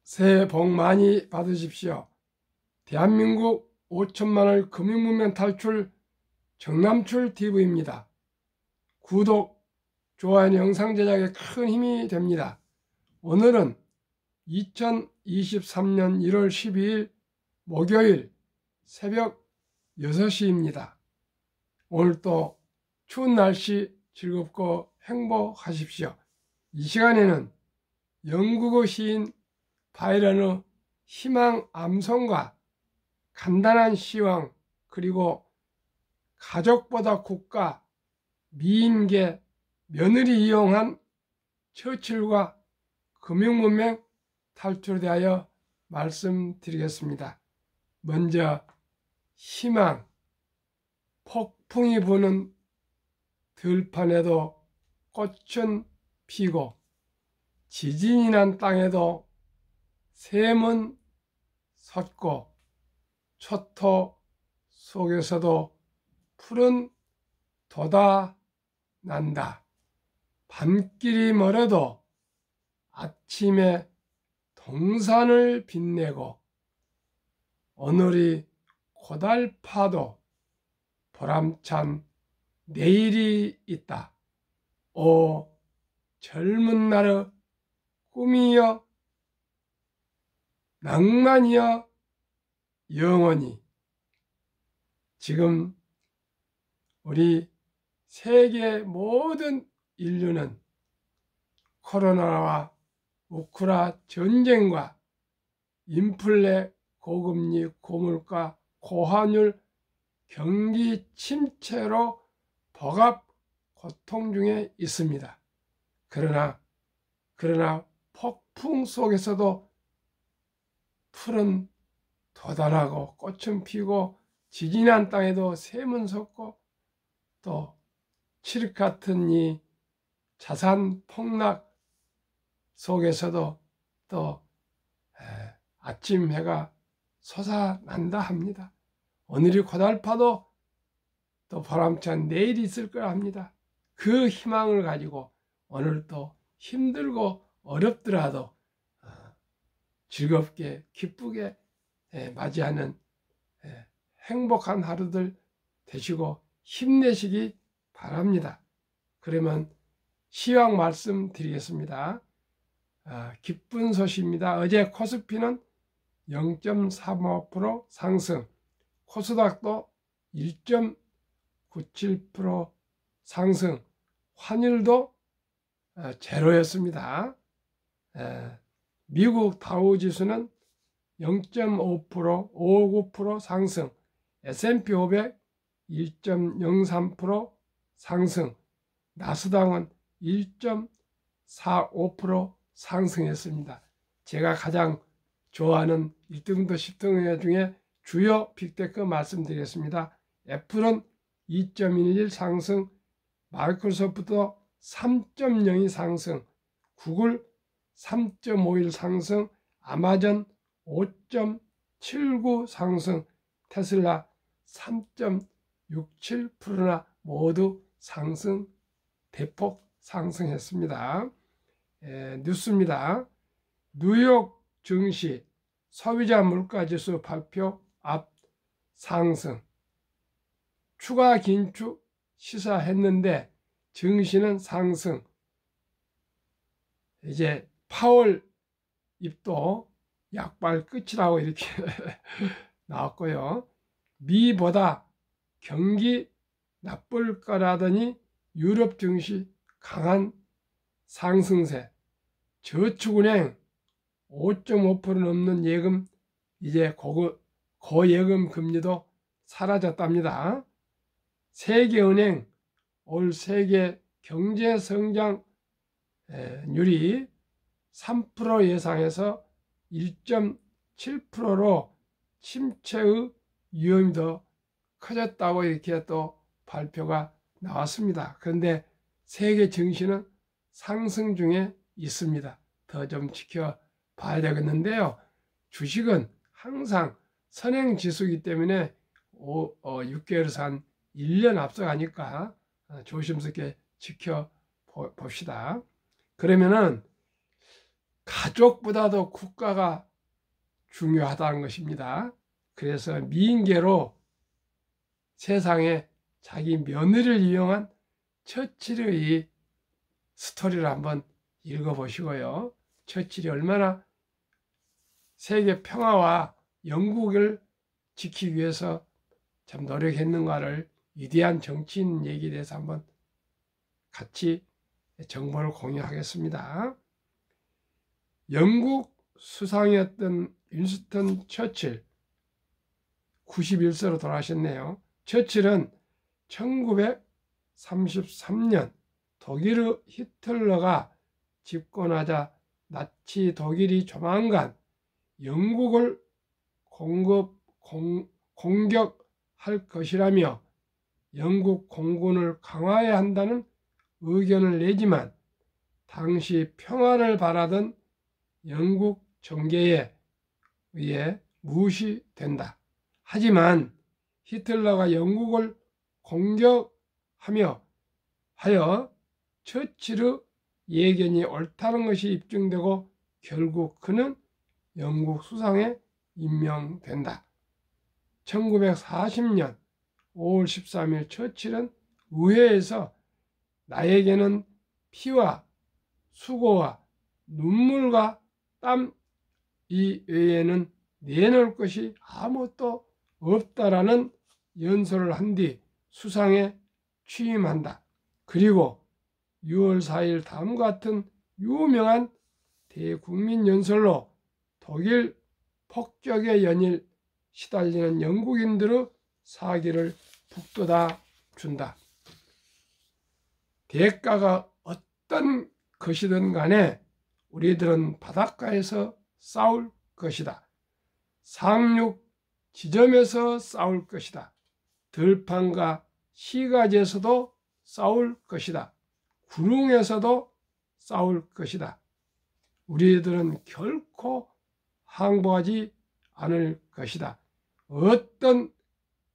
새해 복 많이 받으십시오. 대한민국 5천만을 금융문명 탈출 정남출TV입니다. 구독, 좋아요, 영상 제작에 큰 힘이 됩니다. 오늘은 2023년 1월 12일 목요일 새벽 6시입니다. 오늘도 추운 날씨 즐겁고 행복하십시오. 이 시간에는 영국어 시인 바이런의 희망 암송과 간단한 시황, 그리고 가족보다 국가, 미인계, 며느리 이용한 처칠과 금융문명 탈출에 대하여 말씀드리겠습니다. 먼저 희망, 폭풍이 부는 들판에도 꽃은 피고 지진이 난 땅에도 샘은 섰고 초토 속에서도 푸른 돋아난다. 밤길이 멀어도 아침에 동산을 빛내고 오늘이 고달파도 보람찬 내일이 있다. 오 젊은 날의 꿈이여 낭만이여 영원히. 지금 우리 세계 모든 인류는 코로나와 우크라 전쟁과 인플레, 고금리, 고물가, 고환율, 경기 침체로 복합 고통 중에 있습니다. 그러나 폭풍 속에서도 풀은 돋아나고 꽃은 피고 지진한 땅에도 샘은 솟고 또 칠흑 같은 이 자산 폭락 속에서도 또 아침 해가 솟아난다 합니다. 오늘이 고달파도 또 보람찬 내일이 있을 거라 합니다. 그 희망을 가지고 오늘도 힘들고 어렵더라도 즐겁게 기쁘게 맞이하는 행복한 하루들 되시고 힘내시기 바랍니다. 그러면 시황 말씀드리겠습니다. 기쁜 소식입니다. 어제 코스피는 0.35% 상승, 코스닥도 1.97% 상승, 환율도 제로였습니다. 미국 다우지수는 0.5%, 5.9% 상승, S&P 500 1.03% 상승, 나스닥은 1.45% 상승했습니다. 제가 가장 좋아하는 1등부터 10등 중에 주요 빅테크 말씀드리겠습니다. 애플은 2.11 상승, 마이크로소프트도 3.02 상승, 구글 3.51 상승, 아마존 5.79 상승, 테슬라 3.67%나 모두 상승, 대폭 상승했습니다. 뉴스입니다. 뉴욕 증시 소비자 물가지수 발표 앞 상승, 추가 긴축 시사했는데 증시는 상승. 이제 파월 입도 약발 끝이라고 이렇게 나왔고요. 미보다 경기 나쁠 거라더니 유럽 증시 강한 상승세. 저축은행 5.5% 넘는 예금, 이제 고예금 금리도 사라졌답니다. 세계은행 올 세계 경제 성장률이 3% 예상해서 1.7%로 침체의 위험이 더 커졌다고 이렇게 또 발표가 나왔습니다. 그런데 세계 증시는 상승 중에 있습니다. 더 좀 지켜봐야 되겠는데요. 주식은 항상 선행지수이기 때문에 6개월에서 한 1년 앞서가니까 조심스럽게 지켜봅시다. 그러면은 가족보다도 국가가 중요하다는 것입니다. 그래서 미인계로 세상에 자기 며느리를 이용한 처칠의 스토리를 한번 읽어보시고요. 처칠이 얼마나 세계 평화와 영국을 지키기 위해서 참 노력했는가를 위대한 정치인 얘기에 대해서 한번 같이 정보를 공유하겠습니다. 영국 수상이었던 윈스턴 처칠 91세로 돌아가셨네요. 처칠은 1933년 독일의 히틀러가 집권하자 나치 독일이 조만간 영국을 공격할 것이라며 영국 공군을 강화해야 한다는 의견을 내지만 당시 평화를 바라던 영국 정계에 의해 무시된다. 하지만 히틀러가 영국을 공격하여 처칠의 예견이 옳다는 것이 입증되고 결국 그는 영국 수상에 임명된다. 1940년 5월 13일 처칠은 의회에서 나에게는 피와 수고와 눈물과 땀 이외에는 내놓을 것이 아무것도 없다라는 연설을 한 뒤 수상에 취임한다. 그리고 6월 4일 다음과 같은 유명한 대국민 연설로 독일 폭격의 연일 시달리는 영국인들의 사기를 북돋아 준다. 대가가 어떤 것이든 간에 우리들은 바닷가에서 싸울 것이다. 상륙 지점에서 싸울 것이다. 들판과 시가지에서도 싸울 것이다. 구릉에서도 싸울 것이다. 우리들은 결코 항복하지 않을 것이다. 어떤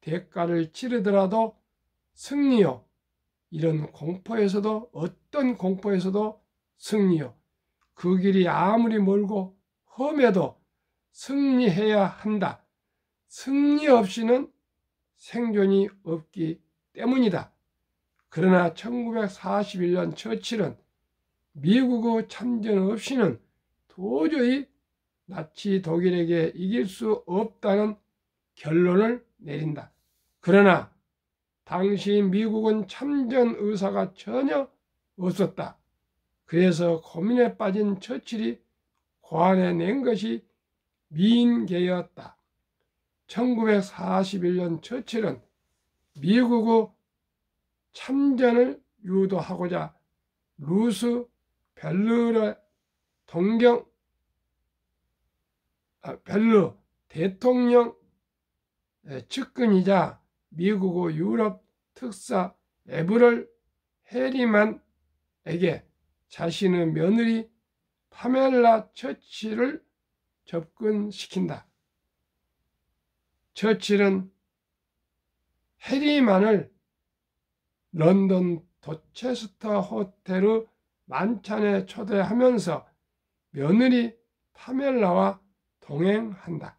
대가를 치르더라도 승리요. 이런 공포에서도 어떤 공포에서도 승리요. 그 길이 아무리 멀고 험해도 승리해야 한다. 승리 없이는 생존이 없기 때문이다. 그러나 1941년 처칠은 미국의 참전 없이는 도저히 나치 독일에게 이길 수 없다는 결론을 내린다. 그러나 당시 미국은 참전 의사가 전혀 없었다. 그래서 고민에 빠진 처칠이 고안해낸 것이 미인계였다. 1941년 처칠은 미국의 참전을 유도하고자 루스벨르 대통령 측근이자 미국의 유럽 특사 에브럴 해리만에게 자신의 며느리 파멜라 처칠을 접근시킨다. 처칠은 해리만을 런던 도체스터 호텔의 만찬에 초대하면서 며느리 파멜라와 동행한다.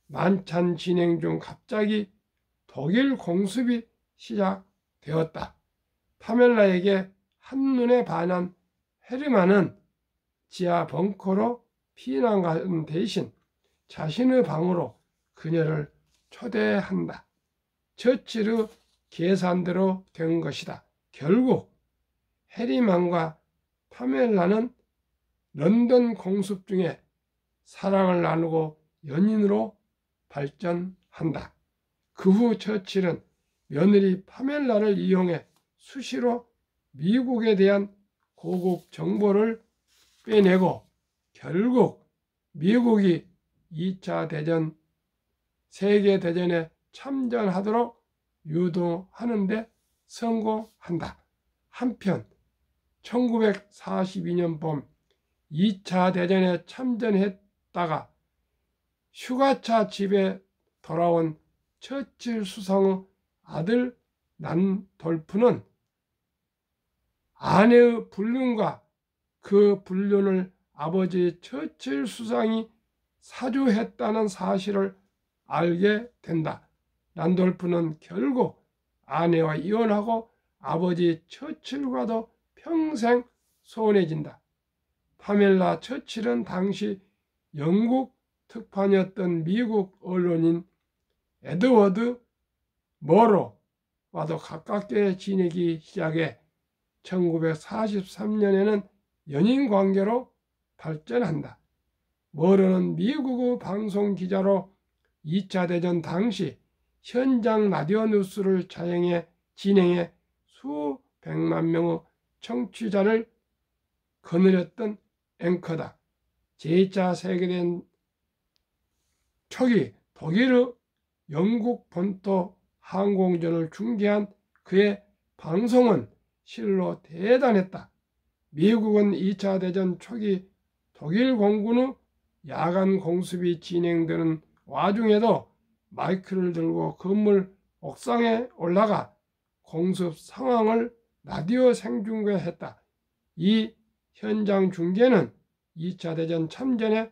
만찬 진행 중 갑자기 독일 공습이 시작되었다. 파멜라에게 한눈에 반한 헤르만은 지하 벙커로 피난 가는 대신 자신의 방으로 그녀를 초대한다. 처칠의 계산대로 된 것이다. 결국 해리만과 파멜라는 런던 공습 중에 사랑을 나누고 연인으로 발전한다. 그 후 처칠은 며느리 파멜라를 이용해 수시로 미국에 대한 고급 정보를 빼내고 결국 미국이 2차 대전, 세계대전에 참전하도록 유도하는 데 성공한다. 한편 1942년 봄 2차 대전에 참전했다가 휴가차 집에 돌아온 처칠 수상의 아들 란돌프는 아내의 불륜과 그 불륜을 아버지 처칠 수상이 사주했다는 사실을 알게 된다. 란돌프는 결국 아내와 이혼하고 아버지 처칠과도 평생 소원해진다. 파멜라 처칠은 당시 영국 특파원이었던 미국 언론인 에드워드 머로와도 가깝게 지내기 시작해 1943년에는 연인 관계로 발전한다. 머로는 미국의 방송 기자로 2차 대전 당시 현장 라디오 뉴스를 진행해 수백만 명의 청취자를 거느렸던 앵커다. 제2차 세계대전 초기 독일의 영국 본토 항공전을 중계한 그의 방송은 실로 대단했다. 미국은 2차 대전 초기 독일 공군의 야간 공습이 진행되는 와중에도 마이크를 들고 건물 옥상에 올라가 공습 상황을 라디오 생중계했다. 이 현장 중계는 2차 대전 참전에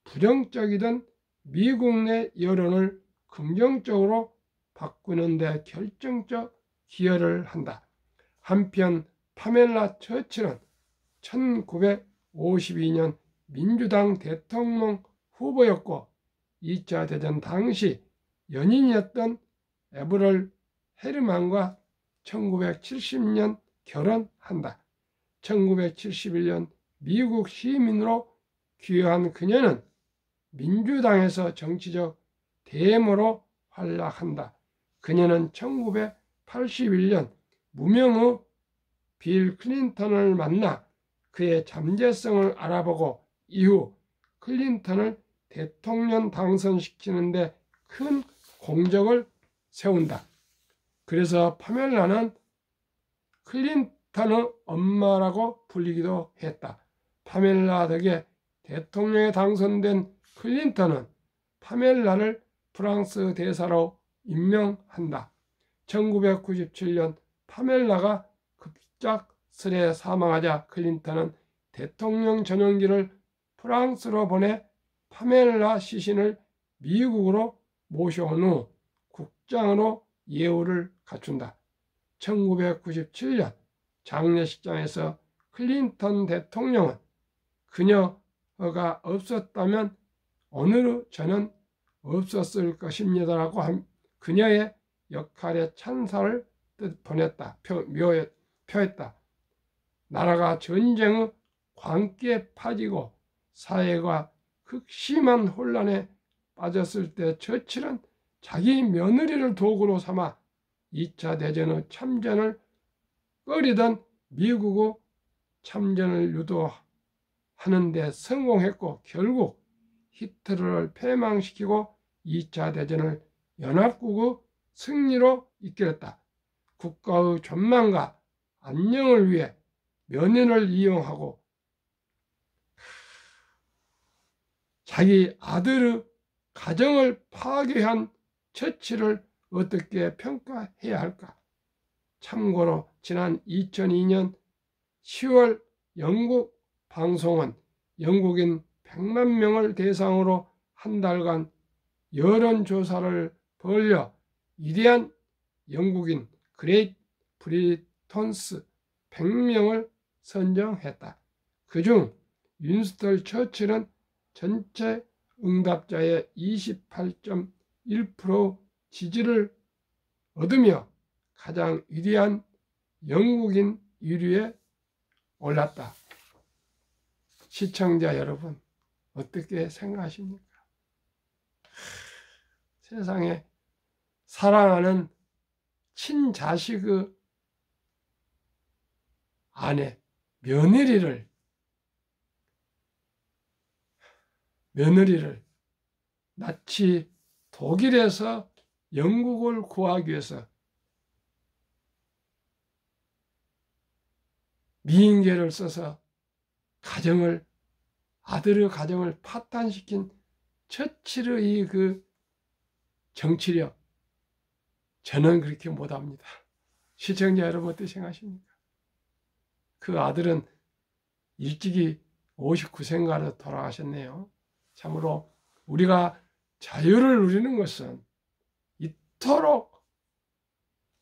부정적이던 미국 내 여론을 긍정적으로 바꾸는 데 결정적 기여를 한다. 한편 파멜라 처칠은 1952년 민주당 대통령 후보였고 2차 대전 당시 연인이었던 에버럴 헤르만과 1970년 결혼한다. 1971년 미국 시민으로 귀화한 그녀는 민주당에서 정치적 대모로 활약한다. 그녀는 1981년 무명의 빌 클린턴을 만나 그의 잠재성을 알아보고 이후 클린턴을 대통령 당선시키는 데 큰 공적을 세운다. 그래서 파멜라는 클린턴의 엄마라고 불리기도 했다. 파멜라 덕에 대통령에 당선된 클린턴은 파멜라를 프랑스 대사로 임명한다. 1997년 파멜라가 급작스레 사망하자 클린턴은 대통령 전용기를 프랑스로 보내 파멜라 시신을 미국으로 모셔온 후 국장으로 예우를 갖춘다. 1997년 장례식장에서 클린턴 대통령은 그녀가 없었다면 오늘 저는 없었을 것입니다라고 그녀의 역할에 찬사를 표했다. 나라가 전쟁의 광기에 빠지고 사회가 극심한 혼란에 빠졌을 때 처칠은 자기 며느리를 도구로 삼아 2차 대전의 참전을 꺼리던 미국의 참전을 유도하는 데 성공했고 결국 히틀러를 패망시키고 2차 대전을 연합국의 승리로 이끌었다. 국가의 전망과 안녕을 위해 연인을 이용하고 자기 아들의 가정을 파괴한 처치를 어떻게 평가해야 할까? 참고로 지난 2002년 10월 영국 방송은 영국인 100만 명을 대상으로 한 달간 여론조사를 벌여 위대한 영국인 그레이트 브리턴스 100명을 선정했다. 그중 윈스턴 처칠은 전체 응답자의 28.1% 지지를 얻으며 가장 위대한 영국인 1위에 올랐다. 시청자 여러분, 어떻게 생각하십니까? 세상에 사랑하는 친자식의 아내, 며느리를 나치 독일에서 영국을 구하기 위해서 미인계를 써서 아들의 가정을 파탄시킨 처칠의 그 정치력, 저는 그렇게 못합니다. 시청자 여러분 어떻게 생각하십니까? 그 아들은 일찍이 59세인가로 돌아가셨네요. 참으로 우리가 자유를 누리는 것은 이토록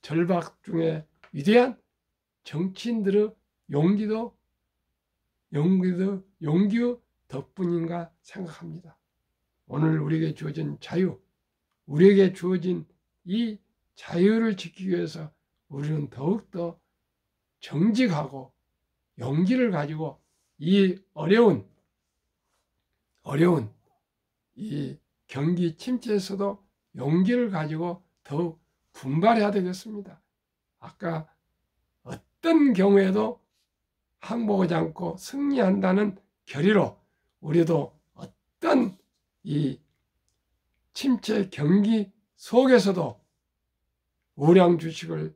절박 중에 위대한 정치인들의 용기도 덕분인가 생각합니다. 오늘 우리에게 주어진 자유, 우리에게 주어진 이 자유를 지키기 위해서 우리는 더욱더 정직하고 용기를 가지고 이 어려운 이 경기 침체에서도 용기를 가지고 더욱 분발해야 되겠습니다. 아까 어떤 경우에도 항복하지 않고 승리한다는 결의로 우리도 어떤 이 침체 경기 속에서도 우량 주식을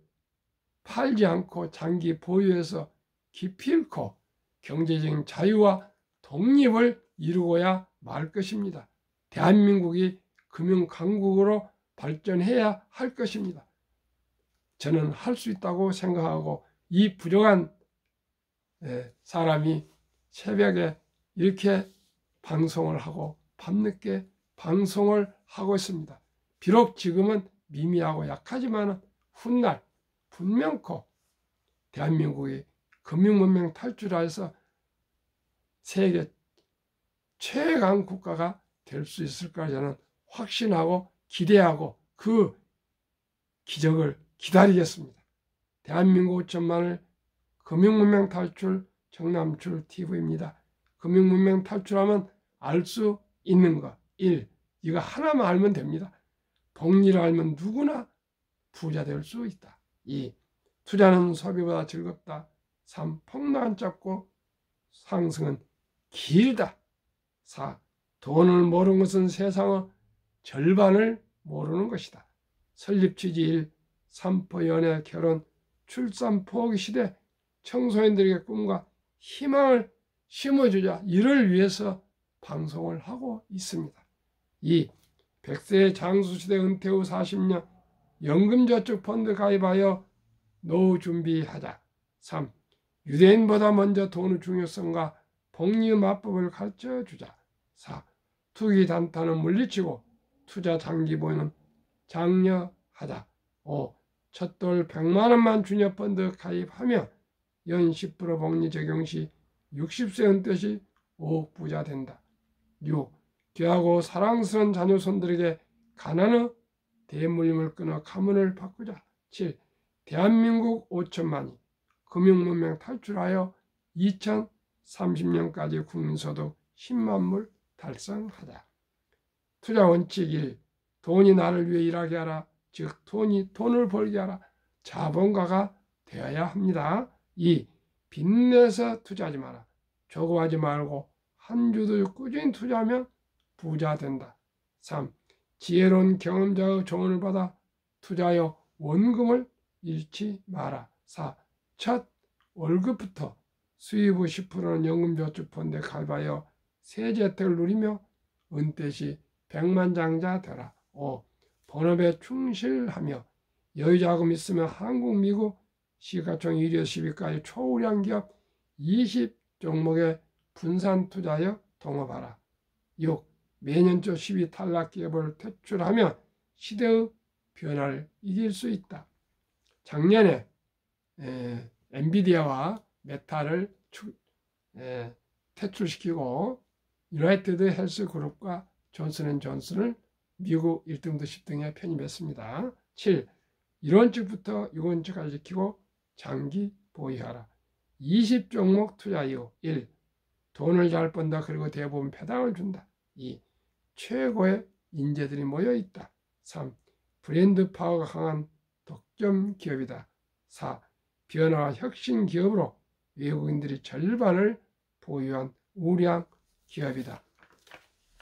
팔지 않고 장기 보유해서 기필코 경제적인 자유와 독립을 이루고야 말 것입니다. 대한민국이 금융강국으로 발전해야 할 것입니다. 저는 할 수 있다고 생각하고 이 부족한 사람이 새벽에 이렇게 방송을 하고 밤늦게 방송을 하고 있습니다. 비록 지금은 미미하고 약하지만 훗날 분명코 대한민국이 금융문명 탈출해서 세계 최강 국가가 될 수 있을 거라 저는 확신하고 기대하고 그 기적을 기다리겠습니다. 대한민국 5천만을 금융문명 탈출 정남출 TV입니다. 금융문명 탈출하면 알 수 있는 것 1. 이거 하나만 알면 됩니다. 복리를 알면 누구나 부자 될 수 있다. 2. 투자는 소비보다 즐겁다. 3. 폭락은 짧고 상승은 길다. 4. 돈을 모르는 것은 세상의 절반을 모르는 것이다. 설립 취지 1. 산포 연애 결혼 출산 포기 시대 청소년들에게 꿈과 희망을 심어주자 이를 위해서 방송을 하고 있습니다. 2. 100세 장수시대 은퇴 후 40년 연금저축펀드 가입하여 노후 준비하자. 3. 유대인보다 먼저 돈의 중요성과 복리의 마법을 가르쳐주자. 4. 투기 단타는 물리치고 투자 장기 보유는 장려하자. 5. 첫돌 100만 원만 주녀펀드 가입하며 연 10% 복리 적용 시 60세 은퇴 시 5억 부자 된다. 6. 귀하고 사랑스러운 자녀 손들에게 가난의 대물림을 끊어 가문을 바꾸자. 7. 대한민국 5천만이 금융문명 탈출하여 2030년까지 국민소득 10만불 달성하자. 투자 원칙 1. 돈이 나를 위해 일하게 하라. 즉 돈을 벌게 하라. 자본가가 되어야 합니다. 2. 빚내서 투자하지 마라. 조급하지 말고 한 주도 꾸준히 투자하면 부자 된다. 3. 지혜로운 경험자의 조언을 받아 투자하여 원금을 잃지 마라. 4. 첫 월급부터 수입의 10%는 연금저축펀드에 가입하여 세제 혜택을 누리며 은퇴 시 백만장자 되라. 5. 본업에 충실하며 여유자금 있으면 한국, 미국 시가총 1위에서 10위까지 초우량 기업 20종목에 분산 투자하여 동업하라. 6. 매년 초 10위 탈락 기업을 퇴출하면 시대의 변화를 이길 수 있다. 작년에 엔비디아와 메타를 퇴출시키고 유나이티드 헬스 그룹과 존슨앤존슨을 미국 1등부터 10등에 편입했습니다. 7. 1원칙부터 6원칙까지 지키고 장기 보유하라. 20종목 투자 이후 1. 돈을 잘 번다. 그리고 대부분 배당을 준다. 2. 최고의 인재들이 모여있다. 3. 브랜드 파워가 강한 독점 기업이다. 4. 변화와 혁신 기업으로 외국인들이 절반을 보유한 우량 기업이다.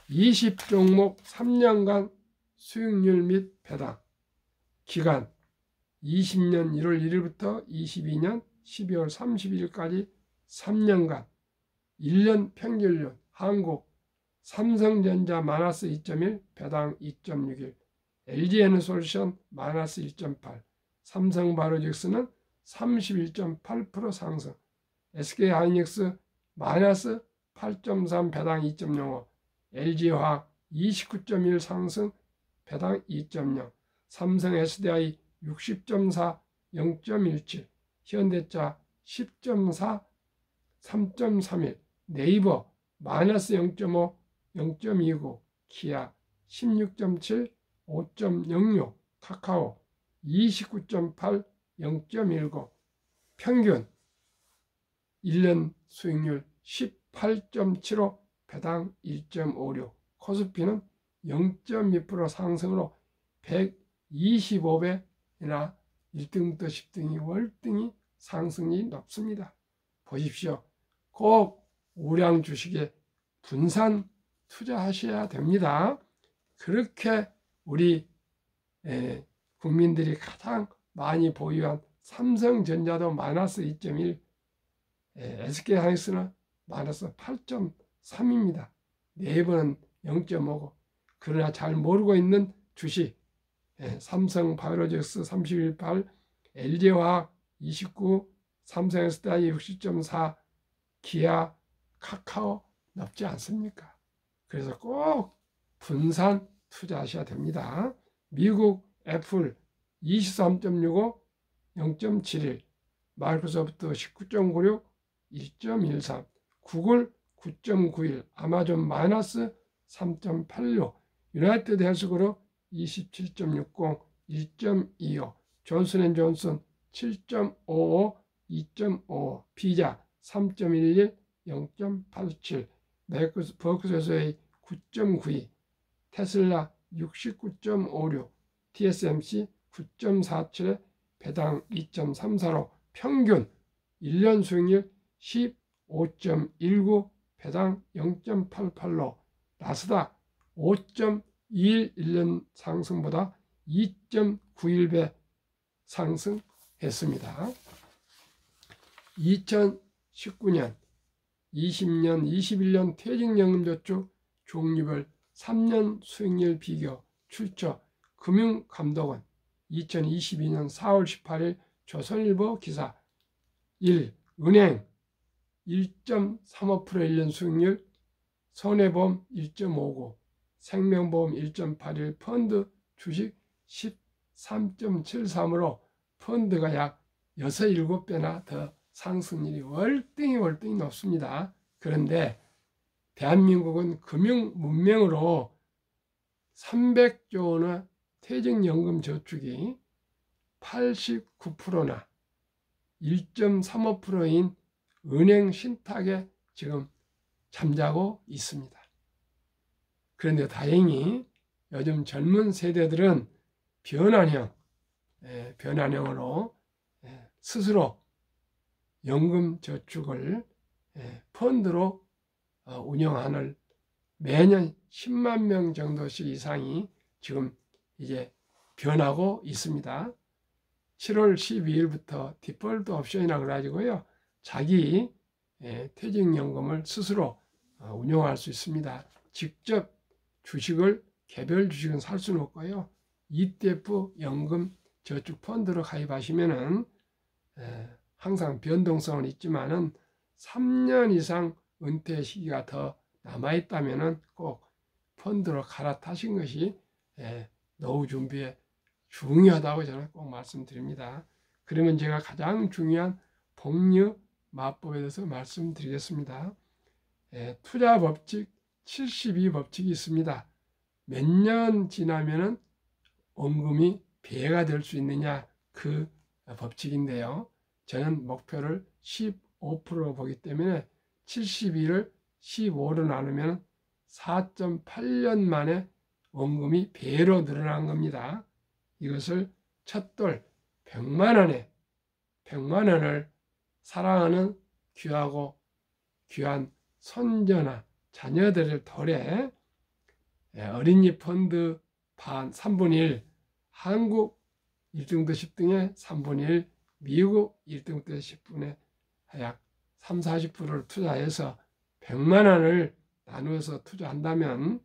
20종목 3년간 수익률 및 배당 기간 20년 1월 1일부터 22년 12월 31일까지 3년간 1년 평균율 한국 삼성전자 마이너스 2.1 배당 2.61 LG에너솔루션 마이너스 1.8 삼성바이오로직스는 31.8% 상승 SK하이닉스 마이너스 8.3 배당 2.05, LG화학 29.1 상승 배당 2.0, 삼성 SDI 60.4 0.17, 현대차 10.4 3.31, 네이버 마이너스 0.5 0.29, 기아 16.7 5.06, 카카오 29.8 0.19, 평균 1년 수익률 18.75 배당 1.56, 코스피는 0.2% 상승으로 125배나 1등부터 10등이 월등히 상승이 높습니다. 보십시오. 꼭 우량 주식에 분산 투자하셔야 됩니다. 그렇게 우리 국민들이 가장 많이 보유한 삼성전자도 마이너스 2.1, SK하이닉스는 마이너스 8.3입니다. 네이버는 0.5고, 그러나 잘 모르고 있는 주식, 삼성바이오로직스 31.8, LG화학 29, 삼성 SDI 60.4, 기아, 카카오 높지 않습니까? 그래서 꼭 분산 투자하셔야 됩니다. 미국 애플 23.65, 0.71, 마이크로소프트 19.96, 1.13, 구글 9.91, 아마존 마이너스 3.86, 유나이티드 헬스그룹 27.60, 1.25, 존슨앤존슨 7.55, 2.55, 피자 3.11, 0.87, 버크셔스웨이 9.92, 테슬라 69.56, TSMC 9.47에 배당 2.34로 평균 1년 수익률 15.19, 배당 0.88로 나스닥 5.21 1년 상승보다 2.91배 상승했습니다. 2019년, 20년, 21년 퇴직연금저축 종류별 3년 수익률 비교 출처 금융감독원 2022년 4월 18일 조선일보 기사 1. 은행 1.35% 1년 수익률, 손해보험 1.59, 생명보험 1.81, 펀드 주식 13.73으로 펀드가 약 6, 7배나 더 상승률이 월등히 높습니다. 그런데 대한민국은 금융문명으로 300조 원의 퇴직연금 저축이 89%나 1.35%인 은행 신탁에 지금 잠자고 있습니다. 그런데 다행히 요즘 젊은 세대들은 변환형으로 스스로 연금 저축을 펀드로 운영하는 매년 10만 명 정도씩 이상이 지금 이제 변하고 있습니다. 7월 12일부터 디폴트 옵션이라고 그래가지고요, 자기 퇴직연금을 스스로 운용할 수 있습니다. 직접 주식을, 개별 주식은 살 수는 없고요, ETF 연금 저축 펀드로 가입하시면은 항상 변동성은 있지만은 3년 이상 은퇴 시기가 더 남아있다면은 꼭 펀드로 갈아타신 것이 노후 준비에 중요하다고 저는 꼭 말씀드립니다. 그러면 제가 가장 중요한 복리 마법에 대해서 말씀드리겠습니다. 투자 법칙 72법칙이 있습니다. 몇 년 지나면은 원금이 배가 될 수 있느냐, 그 법칙인데요. 저는 목표를 15% 보기 때문에 72를 15로 나누면 4.8년 만에 원금이 배로 늘어난 겁니다. 이것을 첫돌 100만 원을 사랑하는 귀하고 귀한 손자나 자녀들을 돌에 어린이 펀드 반 3분의 1, 한국 1등부터 10등의 3분의 1, 미국 1등부터 10분의 약 3, 40%를 투자해서 100만 원을 나누어서 투자한다면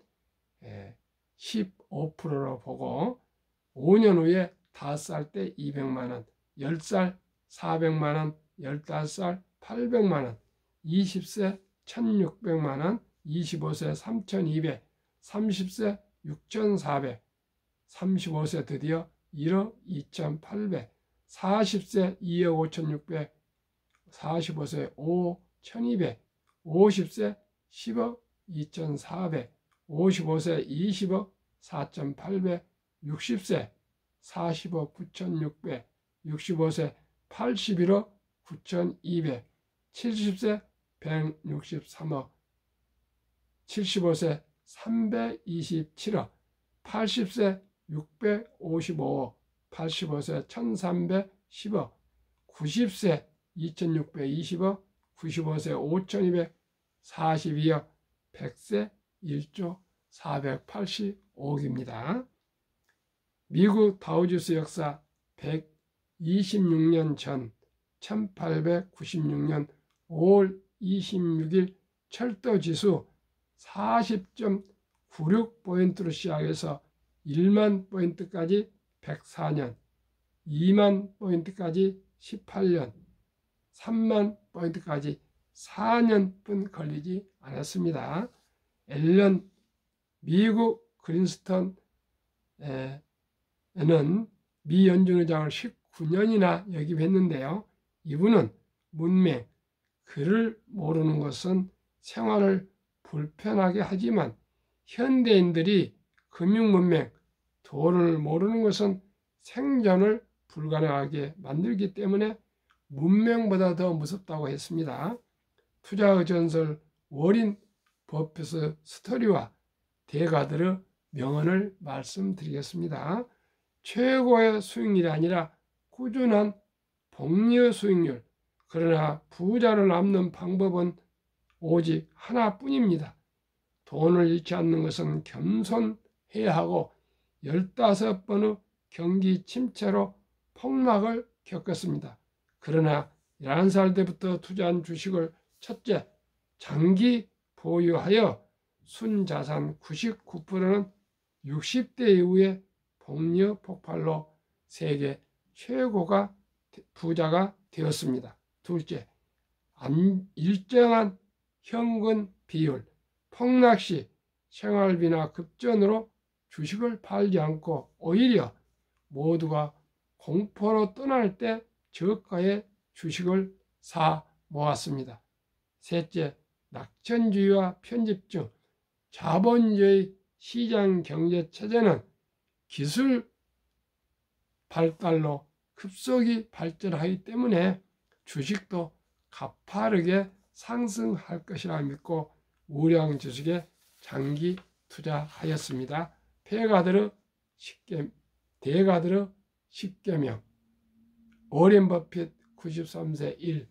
15%로 보고 5년 후에 5살 때 200만 원, 10살 400만 원, 15살 800만 원, 20세 1,600만원, 25세 3,200, 30세 6,400, 35세 드디어 1억 2,800, 40세 2억 5,600, 45세 5억 1,200, 50세 10억 2,400, 55세 20억 4,800, 60세 40억 9,600, 65세 81억 9,200, 70세 163억, 75세 327억, 80세 655억, 85세 1,310억, 90세 2,620억, 95세 5,242억, 100세 1조 485억입니다. 미국 다우지수 역사 126년 전 1896년 5월 26일 철도지수 40.96포인트로 시작해서 1만 포인트까지 104년, 2만 포인트까지 18년, 3만 포인트까지 4년뿐 걸리지 않았습니다. 앨런 미국 그린스턴에는 미 연준의장을 19년이나 역임했는데요. 이분은 문맹, 글을 모르는 것은 생활을 불편하게 하지만 현대인들이 금융문맹, 돈을 모르는 것은 생존을 불가능하게 만들기 때문에 문맹보다 더 무섭다고 했습니다. 투자의 전설 워린 버핏의 스토리와 대가들의 명언을 말씀드리겠습니다. 최고의 수익률이 아니라 꾸준한 복리의 수익률, 그러나 부자를 남는 방법은 오직 하나뿐입니다. 돈을 잃지 않는 것은 겸손해야 하고 15번의 경기 침체로 폭락을 겪었습니다. 그러나 11살 때부터 투자한 주식을 첫째, 장기 보유하여 순자산 99%는 60대 이후에 복리 폭발로 세계 최고가 부자가 되었습니다. 둘째, 일정한 현금 비율, 폭락 시 생활비나 급전으로 주식을 팔지 않고 오히려 모두가 공포로 떠날 때 저가의 주식을 사 모았습니다. 셋째, 낙천주의와 편집증, 자본주의 시장 경제 체제는 기술 발달로 급속히 발전하기 때문에 주식도 가파르게 상승할 것이라 믿고 우량 주식에 장기 투자하였습니다. 대가들의 10계명, 워렌 버핏 93세 1.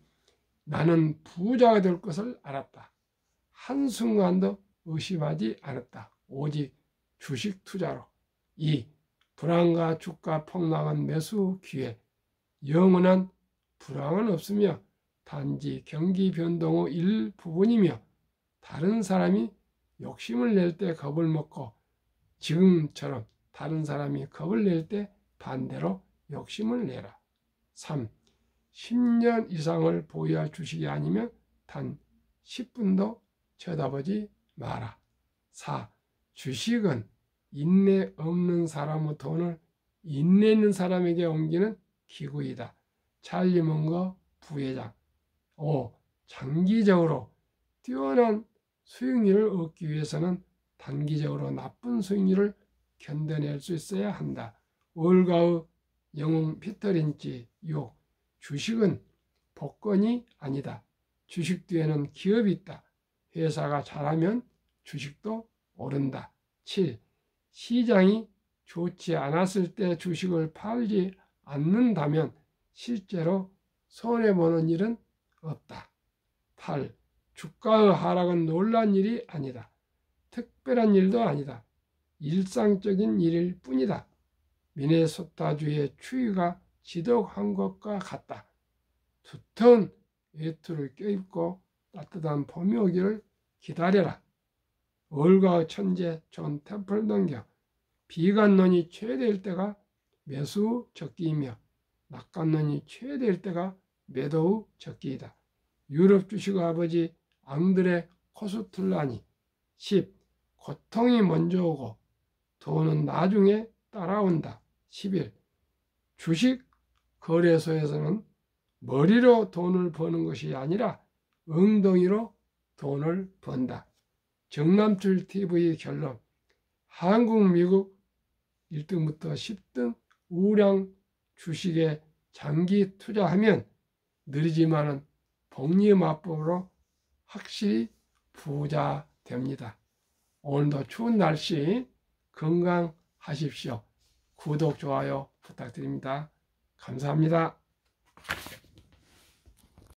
나는 부자가 될 것을 알았다. 한순간도 의심하지 않았다. 오직 주식 투자로. 2. 불황과 주가 폭락은 매수 기회. 영원한 불황은 없으며 단지 경기 변동의 일부분이며 다른 사람이 욕심을 낼 때 겁을 먹고 지금처럼 다른 사람이 겁을 낼 때 반대로 욕심을 내라. 3. 10년 이상을 보유할 주식이 아니면 단 10분도 쳐다보지 마라. 4. 주식은 인내 없는 사람의 돈을 인내 있는 사람에게 옮기는 기구이다. 찰리 먼거 부회장. 5. 장기적으로 뛰어난 수익률을 얻기 위해서는 단기적으로 나쁜 수익률을 견뎌낼 수 있어야 한다. 월가의 영웅 피터 린치. 6. 주식은 복권이 아니다. 주식 뒤에는 기업이 있다. 회사가 잘하면 주식도 오른다. 7. 시장이 좋지 않았을 때 주식을 팔지 않는다면 실제로 손해보는 일은 없다. 8. 주가의 하락은 놀란 일이 아니다. 특별한 일도 아니다. 일상적인 일일 뿐이다. 미네소타주의 추위가 지독한 것과 같다. 두터운 외투를 껴입고 따뜻한 봄이 오기를 기다려라. 월가의 천재 존 템플던경. 비관론이 최대일 때가 매수 적기이며 낙관론이 최대일 때가 매도 적기이다. 유럽 주식의 아버지 앙들의 코스툴라니. 10. 고통이 먼저 오고 돈은 나중에 따라온다. 11. 주식 거래소에서는 머리로 돈을 버는 것이 아니라 엉덩이로 돈을 번다. 정남출 TV 결론. 한국, 미국 1등부터 10등 우량 주식에 장기 투자하면 느리지만은 복리마법으로 확실히 부자 됩니다. 오늘도 추운 날씨 건강하십시오. 구독, 좋아요 부탁드립니다. 감사합니다.